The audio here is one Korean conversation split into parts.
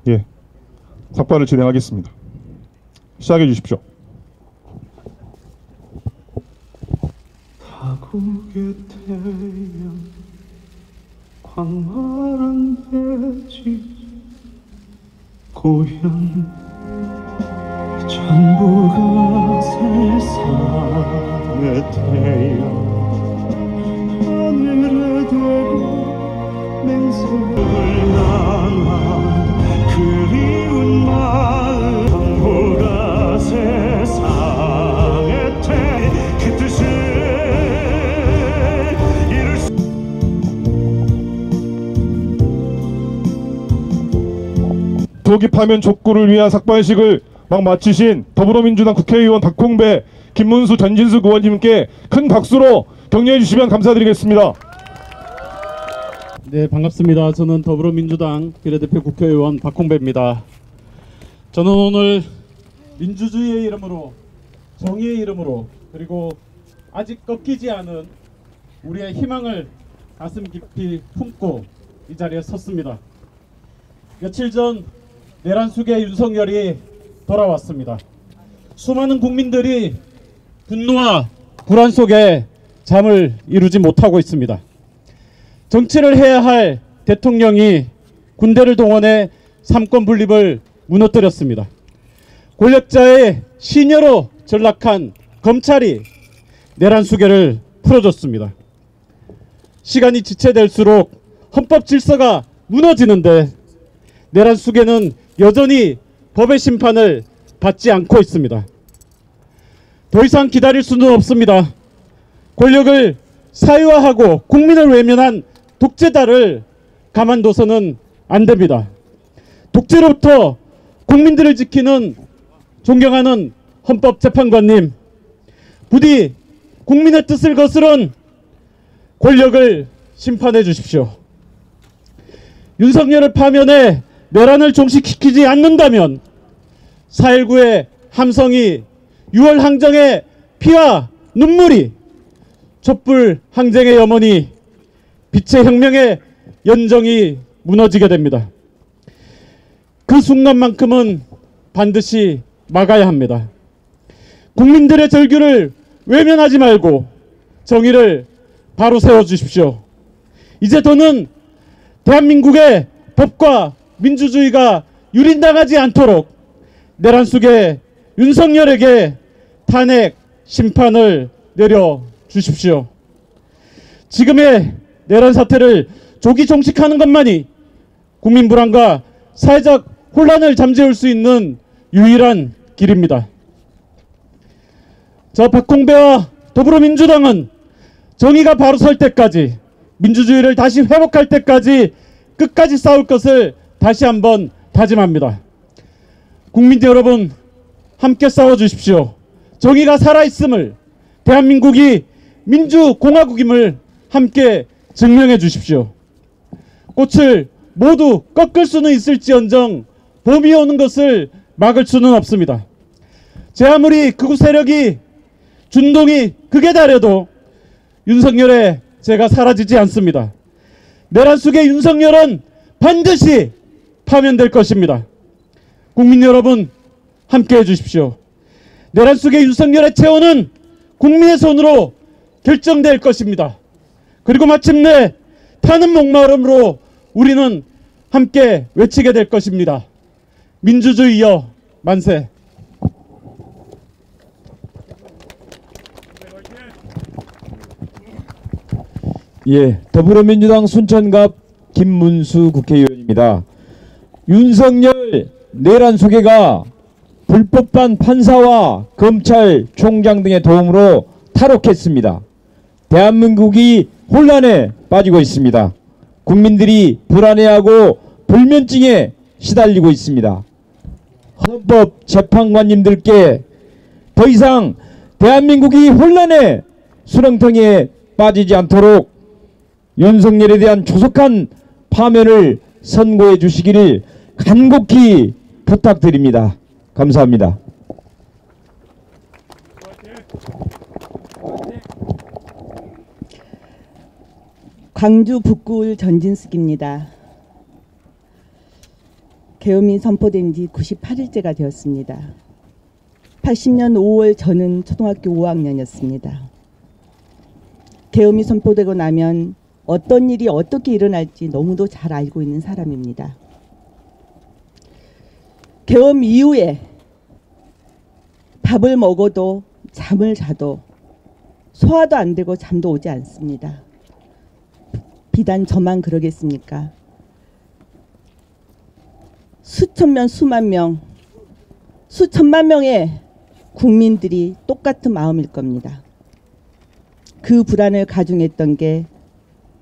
예, 삭발을 진행하겠습니다. 시작해 주십시오. 타국의 태양 광활한 대지 고향 전부가 세상의 태양 하늘에 대고 맹세를 향한 그리운 마음 전부가 세상의 태양 그 뜻을 이룰 수 조기 파면 족구를 위한 삭발식을 막 마치신 더불어민주당 국회의원 박홍배, 김문수, 전진숙 의원님께 큰 박수로 격려해 주시면 감사드리겠습니다. 네, 반갑습니다. 저는 더불어민주당 비례대표 국회의원 박홍배입니다. 저는 오늘 민주주의의 이름으로, 정의의 이름으로, 그리고 아직 꺾이지 않은 우리의 희망을 가슴 깊이 품고 이 자리에 섰습니다. 며칠 전 내란숙의 윤석열이 돌아왔습니다. 수많은 국민들이 분노와 불안 속에 잠을 이루지 못하고 있습니다. 정치를 해야 할 대통령이 군대를 동원해 삼권 분립을 무너뜨렸습니다. 권력자의 시녀로 전락한 검찰이 내란 수계를 풀어줬습니다. 시간이 지체될수록 헌법 질서가 무너지는데 내란 수계는 여전히 법의 심판을 받지 않고 있습니다. 더 이상 기다릴 수는 없습니다. 권력을 사유화하고 국민을 외면한 독재자를 가만둬서는 안 됩니다. 독재로부터 국민들을 지키는 존경하는 헌법재판관님, 부디 국민의 뜻을 거스른 권력을 심판해 주십시오. 윤석열을 파면해 내란을 종식시키지 않는다면 4.19의 함성이 6월 항쟁의 피와 눈물이 촛불 항쟁의 염원이 빛의 혁명의 연정이 무너지게 됩니다. 그 순간만큼은 반드시 막아야 합니다. 국민들의 절규를 외면하지 말고 정의를 바로 세워주십시오. 이제 더는 대한민국의 법과 민주주의가 유린당하지 않도록 내란 속에 윤석열에게 탄핵 심판을 내려주십시오. 지금의 내란 사태를 조기 종식하는 것만이 국민 불안과 사회적 혼란을 잠재울 수 있는 유일한 길입니다. 저 박홍배와 더불어민주당은 정의가 바로 설 때까지, 민주주의를 다시 회복할 때까지 끝까지 싸울 것을 다시 한번 다짐합니다. 국민 여러분, 함께 싸워주십시오. 정의가 살아있음을, 대한민국이 민주공화국임을 함께 증명해 주십시오. 꽃을 모두 꺾을 수는 있을지언정 봄이 오는 것을 막을 수는 없습니다. 제 아무리 극우 세력이 준동이 극에 달해도 윤석열의 죄가 사라지지 않습니다. 내란 속의 윤석열은 반드시 파면될 것입니다. 국민 여러분, 함께 해주십시오. 내란 속의 윤석열의 체온은 국민의 손으로 결정될 것입니다. 그리고 마침내 타는 목마름으로 우리는 함께 외치게 될 것입니다. 민주주의여 만세. 예, 더불어민주당 순천갑 김문수 국회의원입니다. 윤석열 내란 소개가 불법반 판사와 검찰총장 등의 도움으로 탈옥했습니다. 대한민국이 혼란에 빠지고 있습니다. 국민들이 불안해하고 불면증에 시달리고 있습니다. 헌법재판관님들께 더 이상 대한민국이 혼란의 수렁텅이에 빠지지 않도록 윤석열에 대한 조속한 파면을 선고해 주시기를 간곡히 부탁드립니다. 감사합니다. 광주 북구울 전진숙입니다. 계엄이 선포된 지 98일째가 되었습니다. 80년 5월 저는 초등학교 5학년이었습니다. 계엄이 선포되고 나면 어떤 일이 어떻게 일어날지 너무도 잘 알고 있는 사람입니다. 계엄 이후에 밥을 먹어도 잠을 자도 소화도 안 되고 잠도 오지 않습니다. 비단 저만 그러겠습니까? 수천 명, 수만 명, 수천만 명의 국민들이 똑같은 마음일 겁니다. 그 불안을 가중했던 게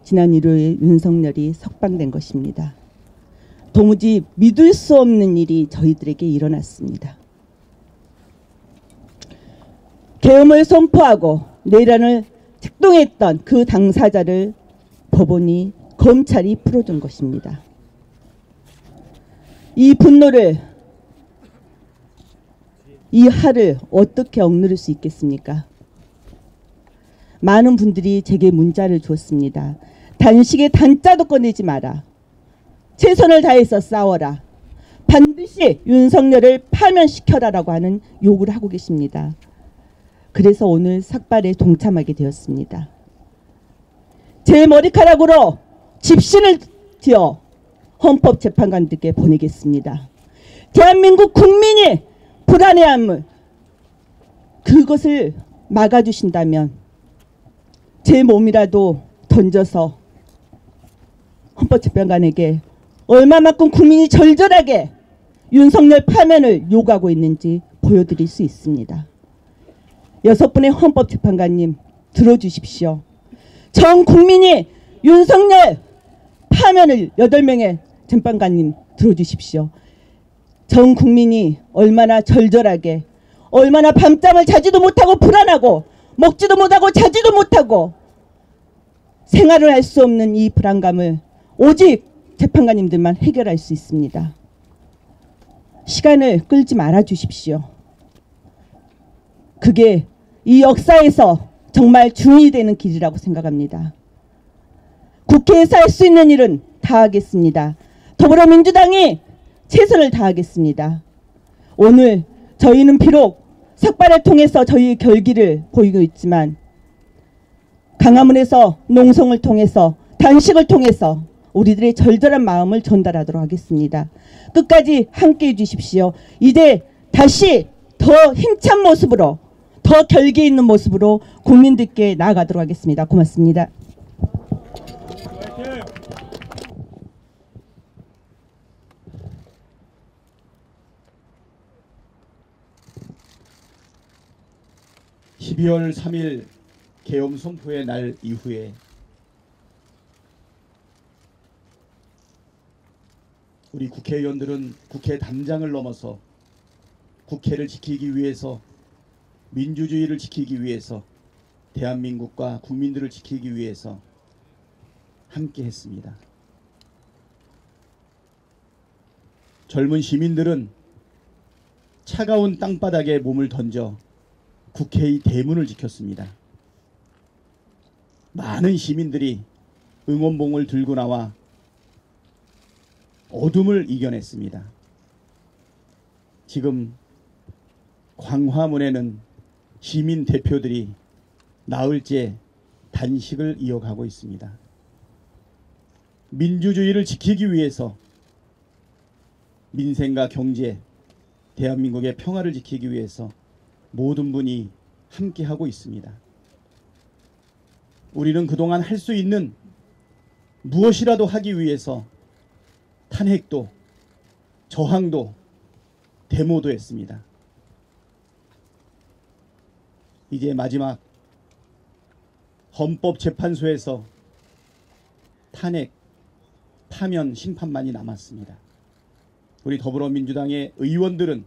지난 일요일 윤석열이 석방된 것입니다. 도무지 믿을 수 없는 일이 저희들에게 일어났습니다. 계엄을 선포하고 내란을 책동했던 그 당사자를 법원이 검찰이 풀어준 것입니다. 이 분노를, 이 화를 어떻게 억누를 수 있겠습니까? 많은 분들이 제게 문자를 줬습니다. 단식에 단자도 꺼내지 마라. 최선을 다해서 싸워라. 반드시 윤석열을 파면시켜라라고 하는 요구를 하고 계십니다. 그래서 오늘 삭발에 동참하게 되었습니다. 제 머리카락으로 집신을 지어 헌법재판관들께 보내겠습니다. 대한민국 국민이 불안해함을 그것을 막아주신다면 제 몸이라도 던져서 헌법재판관에게 얼마만큼 국민이 절절하게 윤석열 파면을 요구하고 있는지 보여드릴 수 있습니다. 6분의 헌법재판관님 들어주십시오. 전 국민이 윤석열 파면을 8명의 재판관님 들어주십시오. 전 국민이 얼마나 절절하게, 얼마나 밤잠을 자지도 못하고 불안하고 먹지도 못하고 자지도 못하고 생활을 할 수 없는 이 불안감을 오직 재판관님들만 해결할 수 있습니다. 시간을 끌지 말아 주십시오. 그게 이 역사에서 정말 중이 되는 길이라고 생각합니다. 국회에서 할 수 있는 일은 다 하겠습니다. 더불어민주당이 최선을 다하겠습니다. 오늘 저희는 비록 삭발을 통해서 저희의 결기를 보이고 있지만 강화문에서 농성을 통해서 단식을 통해서 우리들의 절절한 마음을 전달하도록 하겠습니다. 끝까지 함께해 주십시오. 이제 다시 더 힘찬 모습으로, 더 결기 있는 모습으로 국민들께 나아가도록 하겠습니다. 고맙습니다. 12월 3일 계엄 선포의 날 이후에 우리 국회의원들은 국회 담장을 넘어서 국회를 지키기 위해서, 민주주의를 지키기 위해서, 대한민국과 국민들을 지키기 위해서 함께 했습니다. 젊은 시민들은 차가운 땅바닥에 몸을 던져 국회의 대문을 지켰습니다. 많은 시민들이 응원봉을 들고 나와 어둠을 이겨냈습니다. 지금 광화문에는 시민 대표들이 나흘째 단식을 이어가고 있습니다. 민주주의를 지키기 위해서, 민생과 경제, 대한민국의 평화를 지키기 위해서 모든 분이 함께하고 있습니다. 우리는 그동안 할 수 있는 무엇이라도 하기 위해서 탄핵도, 저항도, 데모도 했습니다. 이제 마지막 헌법재판소에서 탄핵, 파면 심판만이 남았습니다. 우리 더불어민주당의 의원들은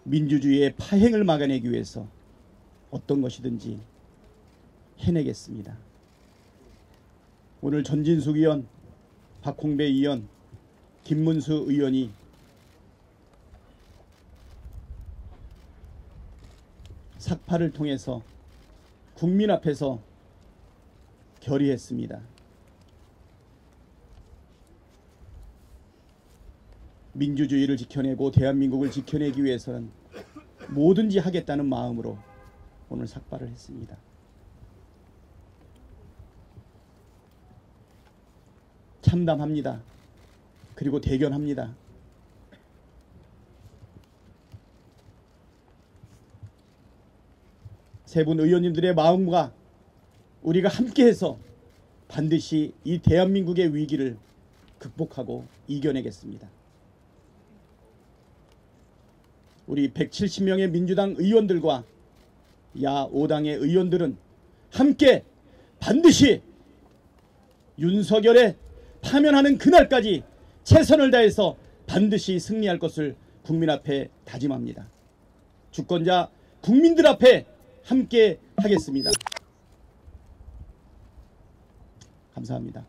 민주주의의 파행을 막아내기 위해서 어떤 것이든지 해내겠습니다. 오늘 전진숙 의원, 박홍배 의원, 김문수 의원이 삭발을 통해서 국민 앞에서 결의했습니다. 민주주의를 지켜내고 대한민국을 지켜내기 위해서는 뭐든지 하겠다는 마음으로 오늘 삭발을 했습니다. 참담합니다. 그리고 대견합니다. 세 분 의원님들의 마음과 우리가 함께해서 반드시 이 대한민국의 위기를 극복하고 이겨내겠습니다. 우리 170명의 민주당 의원들과 야 5당의 의원들은 함께 반드시 윤석열의 파면하는 그날까지 최선을 다해서 반드시 승리할 것을 국민 앞에 다짐합니다. 주권자 국민들 앞에 함께 하겠습니다. 감사합니다.